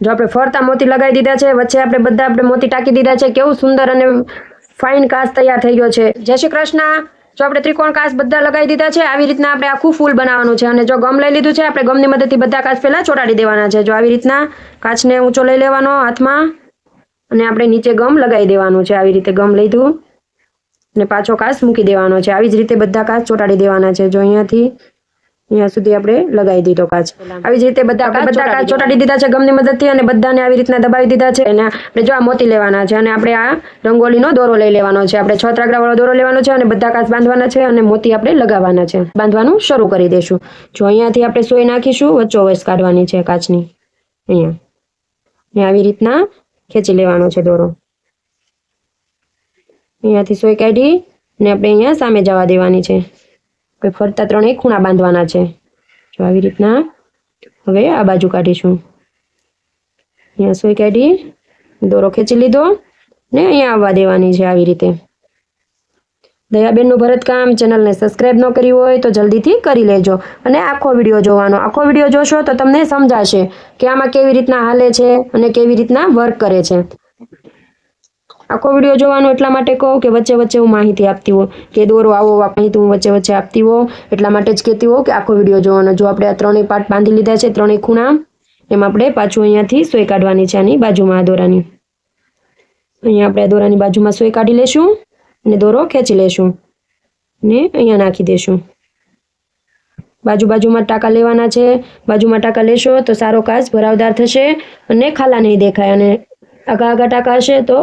જો આપણે ફરતા મોતી લગાવી દીધા છે, વચ્ચે આપણે બધા મોતી ટાંકી દીધા છે. કેવું સુંદર અને ફાઇન કાચ તૈયાર થઈ ગયો છે. જય શ્રી કૃષ્ણ. જો આપણે ત્રિકોણ કાચ બધા લગાવી દીધા છે. આવી રીતના આપણે આખું ફૂલ બનાવવાનું છે. અને જો ગમ લઈ લીધું છે, આપણે ગમની મદદથી બધા કાચ પહેલા ચોટાડી દેવાના છે. જો આવી રીતના કાચને ઊંચો લઈ લેવાનો હાથમાં અને આપણે નીચે ગમ લગાવી દેવાનું છે. આવી રીતે ગમ લીધું અને પાછો કાચ મૂકી દેવાનો છે. આવી જ રીતે બધા કાચ ચોટાડી દેવાના છે. જો અહીંયાથી અહીંયા સુધી આપણે લગાવી દીધો કાચ. આવી જ રીતે બધા કાચ ચોટાડી દીધા છે ગમની મદદથી અને બધાને આવી રીતના દબાવી દીધા છે. અને આપણે જો આ મોતી લેવાના છે અને આપણે આ રંગોળીનો દોરો લઈ લેવાનો છે. આપણે 6 ત્રાગડાવાળો દોરો લેવાનો છે અને બધા કાચ બાંધવાના છે અને મોતી આપણે લગાવવાના છે. બાંધવાનું શરૂ કરી દઈશું. જો અહીંયાથી આપણે સોય નાખીશું, વચ્ચોવચ કાઢવાની છે કાચની. અહીંયા ને આવી રીતના ખેંચી લેવાનો છે દોરો. અહીંયાથી સોય કાઢી ને આપણે અહીંયા સામે જવા દેવાની છે. ફરતા 3 ખૂણા બાંધવાના છે. જો આવી રીતના હવે આ બાજુ કાઢીશું. અહીંયા સોય કાઢી દોરો ખેંચી લીધો ને અહીંયા આવવા દેવાની છે. આવી રીતે દયાબેનનું ભરતકામ ચેનલને સબસ્ક્રાઇબ ન કરી હોય તો જલ્દીથી કરી લેજો અને આખો વિડીયો જોવાનો. આખો વિડીયો જોશો તો તમને સમજાશે કે આમાં કેવી રીતના હાલે છે અને કેવી રીતના વર્ક કરે છે. આખો વિડીયો જોવાનો એટલા માટે કહું કે વચ્ચે વચ્ચે હું માહિતી આપતી હોઉં કે દોરો આવો માહિતી હું વચ્ચે વચ્ચે આપતી હોઉં. એટલા માટે જ કહેતી હોઉં કે આખો વિડીયો જોવાનો. જો આપણે આ 3 પાર્ટ બાંધી લીધા છે, 3 ખૂણા, એમાં આપણે પાછું અહીંયાથી સોય કાઢવાની છે. આની બાજુમાં દોરાની અહીંયા આપણે દોરાની બાજુમાં સોય કાઢી લેશું અને દોરો ખેંચી લેશું ને અહીંયા નાખી દેશું. બાજુમાં ટાંકા લેવાના છે. બાજુમાં ટાંકા લેશો તો સારો કાચ ભરાવદાર થશે અને ખાલા નહીં દેખાય. અને આગા ટાંકા હશે તો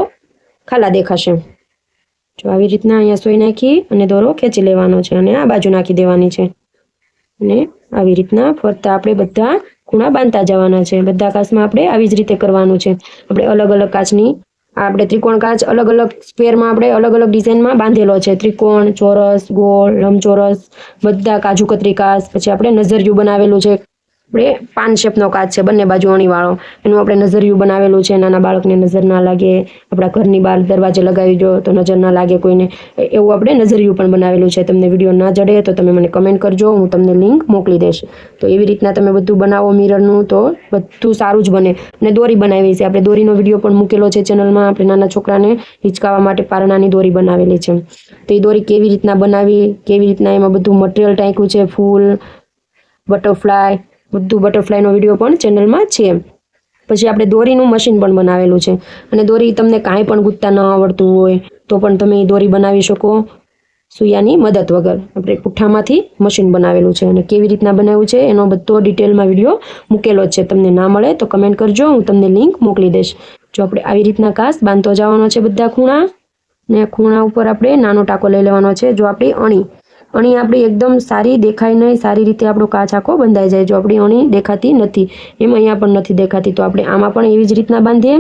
ખાલા દેખાશે. જો આવી રીતના અહીંયા સોય નાખી અને દોરો ખેંચી લેવાનો છે અને આ બાજુ નાખી દેવાની છે. અને આવી રીતના ફરતા આપણે બધા ખૂણા બાંધતા જવાના છે. બધા કાચમાં આપણે આવી જ રીતે કરવાનું છે. આપણે અલગ અલગ કાચની આપણે ત્રિકોણ કાચ અલગ અલગ સ્ક્વેરમાં આપણે અલગ અલગ ડિઝાઇનમાં બાંધેલો છે. ત્રિકોણ, ચોરસ, ગોળ, લંબચોરસ, બધા કાજુ કતરી કાચ. પછી આપણે નઝરિયું બનાવેલું છે. આપણે પાન શેપનો કાચ છે, બંને બાજુ અણીવાળો. એનું આપણે નઝરિયું બનાવેલું છે. નાના બાળકને નજર ના લાગે, આપણા ઘરની બહાર દરવાજે લગાવી દો તો નજર ના લાગે કોઈને, એવું આપણે નઝરિયું પણ બનાવેલું છે. તમને વિડીયો ના જડે તો તમે મને કમેન્ટ કરજો, હું તમને લિંક મોકલી દઈશ. તો એવી રીતના તમે બધું બનાવો મિરરનું તો બધું સારું જ બને. અને દોરી બનાવી છે આપણે, દોરીનો વિડીયો પણ મૂકેલો છે ચેનલમાં. આપણે નાના છોકરાને હિંચકાવવા માટે પારણાની દોરી બનાવેલી છે. તો એ દોરી કેવી રીતના બનાવી, કેવી રીતના એમાં બધું મટીરિયલ ટાંક્યું છે, ફૂલ, બટરફ્લાય, બધું બટરફ્લાયનો વિડીયો પણ ચેનલમાં છે. પછી આપણે દોરીનું મશીન પણ બનાવેલું છે. અને દોરી તમને કાંઈ પણ ગૂંથતા ન આવડતું હોય તો પણ તમે દોરી બનાવી શકો સૂયાની મદદ વગર. આપણે પુઠ્ઠામાંથી મશીન બનાવેલું છે અને કેવી રીતના બનાવ્યું છે એનો બધો ડિટેલમાં વિડીયો મૂકેલો જ છે. તમને ના મળે તો કમેન્ટ કરજો, હું તમને લિંક મોકલી દઈશ. જો આપણે આવી રીતના કાચ બાંધતો જવાનો છે બધા ખૂણા, ને ખૂણા ઉપર આપણે નાનો ટાંકો લઈ લેવાનો છે. જો આપણી અણી આપણી એકદમ સારી દેખાય નહીં, સારી રીતે આપણો કાચ આખો બંધાઈ જાય. જો આપણી અણી દેખાતી નથી, એમ અહીંયા પણ નથી દેખાતી, તો આપણે આમાં પણ એવી જ રીતના બાંધીએ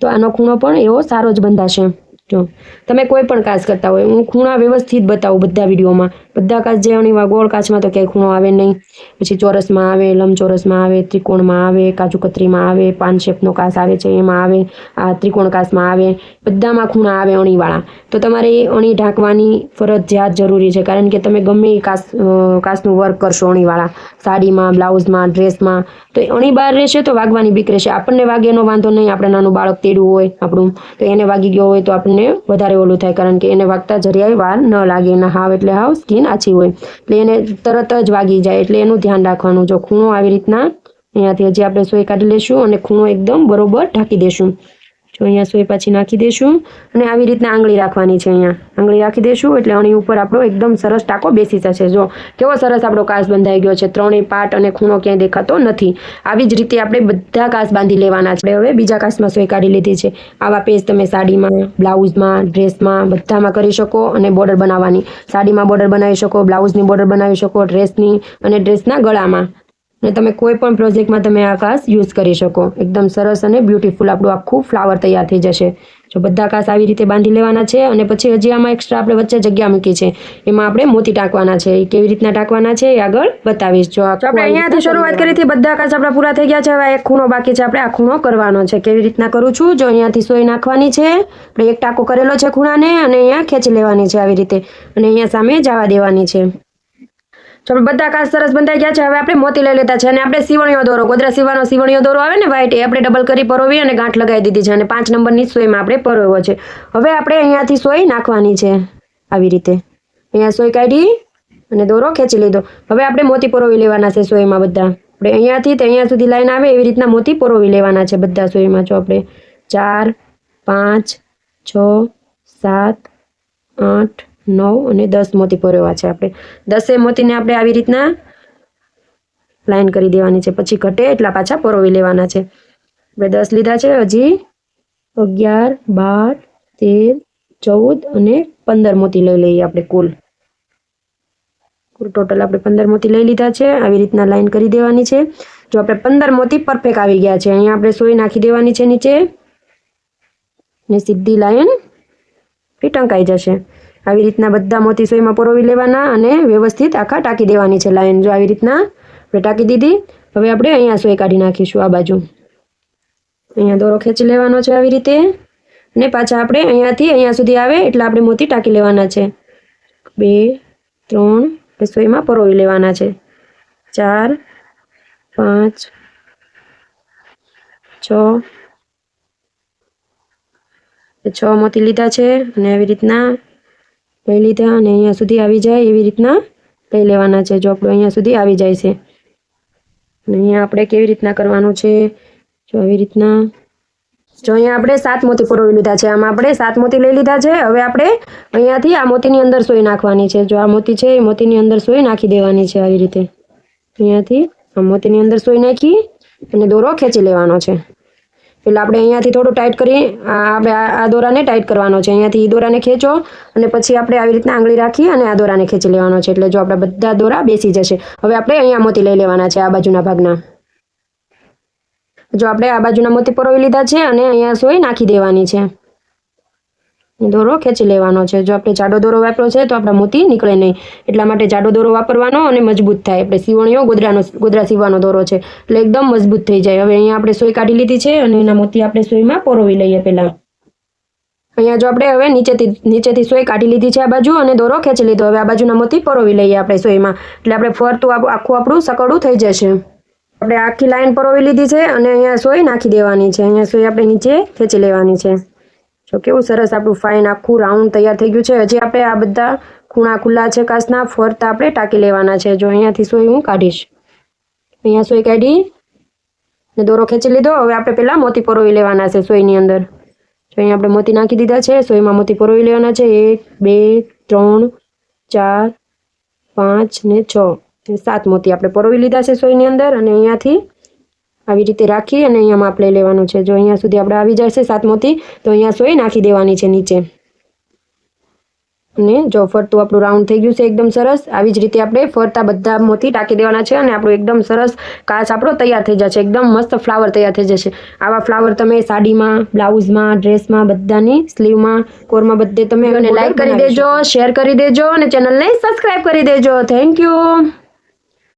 તો આનો ખૂણો પણ એવો સારો જ બંધાશે. જો તમે કોઈ પણ કાચ કરતા હોય, હું ખૂણા વ્યવસ્થિત બતાવું બધા વિડીયોમાં. બધા કાચ જે અણીવા ગોળ કાચમાં તો ક્યાંય ખૂણો આવે નહીં. પછી ચોરસમાં આવે, લંબચોરસમાં આવે, ત્રિકોણમાં આવે, કાજુ કતરીમાં આવે, પાન શેપનો કાચ આવે છે એમાં આવે, આ ત્રિકોણ કાચમાં આવે, બધામાં ખૂણા આવે અણીવાળા. તો તમારે એ અણી ઢાંકવાની ફરજિયાત જરૂરી છે. કારણ કે તમે ગમે એ કાચનું વર્ક કરશો અણીવાળા, સાડીમાં, બ્લાઉઝમાં, ડ્રેસમાં, તો એ અણી બહાર રહેશે તો વાગવાની બીક રહેશે. આપણને વાગે એનો વાંધો નહીં, આપણે નાનું બાળક તેડવું હોય આપણું તો એને વાગી ગયો હોય તો આપણને વધારે ઓલું થાય. કારણ કે એને વાગતા જરિયાએ વાર ન લાગે. એના હાવ એટલે હાવ સ્કિન આછી હોય એટલે એને તરત જ વાગી જાય. એટલે એનું ધ્યાન રાખવાનું. જો ખૂણો આવી રીતના અહીંયાથી હજી આપણે સોય કાઢી લેશું અને ખૂણો એકદમ બરોબર ઢાંકી દેશું. જો અહીંયા સોય પાછી નાખી દેશું અને આવી રીતના આંગળી રાખવાની છે. અહીંયા આંગળી રાખી દેશું એટલે અણી ઉપર આપણો એકદમ સરસ ટાંકો બેસી જશે. જો કેવો સરસ આપણો કાચ બંધાઈ ગયો છે. 3 પાર્ટ અને ખૂણો ક્યાંય દેખાતો નથી. આવી જ રીતે આપણે બધા કાચ બાંધી લેવાના છે. હવે બીજા કાચમાં સોય કાઢી લીધી છે. આવા પેજ તમે સાડીમાં, બ્લાઉઝમાં, ડ્રેસમાં બધામાં કરી શકો અને બોર્ડર બનાવવાની. સાડીમાં બોર્ડર બનાવી શકો, બ્લાઉઝની બોર્ડર બનાવી શકો, ડ્રેસની અને ડ્રેસના ગળામાં. અને તમે કોઈ પણ પ્રોજેક્ટમાં તમે આ કાચ યુઝ કરી શકો. એકદમ સરસ અને બ્યુટીફુલ આપણું આખું ફ્લાવર તૈયાર થઈ જશે. જો બધા કાચ આવી રીતે બાંધી લેવાના છે. અને પછી હજી આમાં એક્સ્ટ્રા આપણે વચ્ચે જગ્યા મૂકી છે, એમાં આપણે મોતી ટાંકવાના છે. એ કેવી રીતના ટાંકવાના છે એ આગળ બતાવીશ. જો આપણે અહીંયાથી શરૂઆત કરી હતી, બધા કાચ આપણા પૂરા થઈ ગયા છે. હવે એક ખૂણો બાકી છે, આપણે આ ખૂણો કરવાનો છે. કેવી રીતના કરું છું, જો અહીંયાથી સોય નાખવાની છે, આપણે એક ટાંકો કરેલો છે ખૂણાને અને અહીંયા ખેંચી લેવાની છે આવી રીતે અને અહીંયા સામે જવા દેવાની છે. તો આપણે બધા કાચ સરસ બંધાઈ ગયા છે. હવે આપણે મોતી લઈ લીધા છે અને આપણે સીવણીઓ દોરો, ગોદરા સીવવાનો સીવણીઓ દોરો આવે ને વ્હાઈટ, એ આપણે ડબલ કરી પરોવી અને ગાંઠ લગાવી દીધી છે અને 5 નંબરની સોયમાં આપણે પરોવ્યો છે. હવે આપણે અહીંયાથી સોય નાખવાની છે. આવી રીતે અહીંયા સોય કાઢી અને દોરો ખેંચી લીધો. હવે આપણે મોતી પરોવી લેવાના છે સોયમાં બધા. આપણે અહીંયાથી તે અહીંયા સુધી લાઈન આવે એવી રીતના મોતી પરોવી લેવાના છે બધા સોયમાં. જો આપણે 4 5 6 7 8 9 અને 10 મોતી પરોવ્યા છે. આપણે 10 મોતીને આપણે આવી રીતના લાઈન કરી દેવાની છે. પછી ઘટે એટલા પાછા પરોવી લેવાના છે. આપણે 10 લીધા છે. હજી 11 12 13 14 અને 15 મોતી લઈ લઈએ આપણે. કુલ ટોટલ આપણે 15 મોતી લઈ લીધા છે. આવી રીતના લાઈન કરી દેવાની છે. જો આપણે 15 મોતી પરફેક્ટ આવી ગયા છે. અહીંયા આપણે સોય નાખી દેવાની છે નીચે ને સીધી લાઈન ટંકાઈ જશે. આવી રીતના બધા મોતી સોયમાં પરોવી લેવાના અને વ્યવસ્થિત આખા ટાંકી દેવાની છે લાઈન. જો આવી રીતના આપણે ટાંકી દીધી. હવે આપણે અહીંયા સોય કાઢી નાખીશું. આ બાજુ અહીંયા દોરો ખેંચી લેવાનો છે આવી રીતે અને પાછા આપણે અહીંયાથી અહીંયા સુધી આવે એટલે આપણે મોતી ટાંકી લેવાના છે. 2 3 સોયમાં પરોવી લેવાના છે. 4 5 6 6 મોતી લીધા છે અને આવી રીતના લઈ લીધા અને અહીંયા સુધી આવી જાય એવી રીતના લઈ લેવાના છે. જો આપણે અહીંયા સુધી આવી જાય છે અને અહીંયા આપણે કેવી રીતના કરવાનું છે. જો આવી રીતના જો અહીંયા આપણે 7 મોતી પરોવી લીધા છે. આમાં આપણે 7 મોતી લઈ લીધા છે. હવે આપણે અહીંયાથી આ મોતીની અંદર સોય નાખવાની છે. જો આ મોતી છે એ મોતીની અંદર સોય નાખી દેવાની છે. આવી રીતે અહીંયાથી આ મોતીની અંદર સોય નાખી અને દોરો ખેંચી લેવાનો છે. એટલે આપણે અહીંયાથી થોડું ટાઈટ કરી આપણે આ દોરાને ટાઈટ કરવાનો છે. અહીંયાથી દોરાને ખેંચો અને પછી આપણે આવી રીતના આંગળી રાખી અને આ દોરાને ખેંચી લેવાનો છે. એટલે જો આપણે બધા દોરા બેસી જશે. હવે આપણે અહીંયા મોતી લઈ લેવાના છે આ બાજુના ભાગના. જો આપણે આ બાજુના મોતી પરોવી લીધા છે અને અહીંયા સોય નાખી દેવાની છે. દોરો ખેંચી લેવાનો છે. જો આપણે જાડો દોરો વાપર્યો છે તો આપણા મોતી નીકળે નહીં, એટલા માટે જાડો દોરો વાપરવાનો અને મજબૂત થાય. આપણે સીવણીઓ ગોદરા સીવવાનો દોરો છે એટલે એકદમ મજબૂત થઈ જાય. હવે અહીંયા આપણે સોય કાઢી લીધી છે અને એના મોતી આપણે સોયમાં પરોવી લઈએ પહેલા. અહીંયા જો આપણે હવે નીચેથી સોય કાઢી લીધી છે આ બાજુ અને દોરો ખેંચી લીધો. હવે આ બાજુના મોતી પરોવી લઈએ આપણે સોયમાં. એટલે આપણે ફરતું આખું આપણું સકડું થઈ જશે. આપણે આખી લાઈન પરોવી લીધી છે અને અહીંયા સોય નાખી દેવાની છે. અહીંયા સોય આપણે નીચે ખેંચી લેવાની છે. જો કેવું સરસ આપણું ફાઇન આખું રાઉન્ડ તૈયાર થઈ ગયું છે. હજી આપણે આ બધા ખૂણા ખુલ્લા છે કાચના ફરતા આપણે ટાંકી લેવાના છે. જો અહીંયાથી સોય હું કાઢીશ. અહીંયા સોય કાઢી ને દોરો ખેંચી લીધો. હવે આપણે પહેલા મોતી પરોવી લેવાના છે સોયની અંદર. જો અહીંયા આપણે મોતી નાખી દીધા છે. સોયમાં મોતી પરોવી લેવાના છે. 1 2 3 4 5 ને 6 7 મોતી આપણે પરોવી લીધા છે સોયની અંદર અને અહીંયાથી આવી રીતે રાખી અને અહીંયા માપ લઈ લેવાનું છે. જો અહીંયા સુધી આપણે આવી જાય છે 7 મોતી તો અહીંયા સોય નાખી દેવાની છે નીચે. અને જો ફરતું આપણું રાઉન્ડ થઈ ગયું છે એકદમ સરસ. આવી જ રીતે આપણે ફરતા બધા મોતી ટાંકી દેવાના છે અને આપણું એકદમ સરસ કાચ આપણો તૈયાર થઈ જશે. એકદમ મસ્ત ફ્લાવર તૈયાર થઈ જશે. આવા ફ્લાવર તમે સાડીમાં, બ્લાઉઝમાં, ડ્રેસમાં, બધાની સ્લીવમાં, કોરમાં બધે તમે લાઈક કરી દેજો, શેર કરી દેજો અને ચેનલને સબસ્ક્રાઈબ કરી દેજો. Thank you.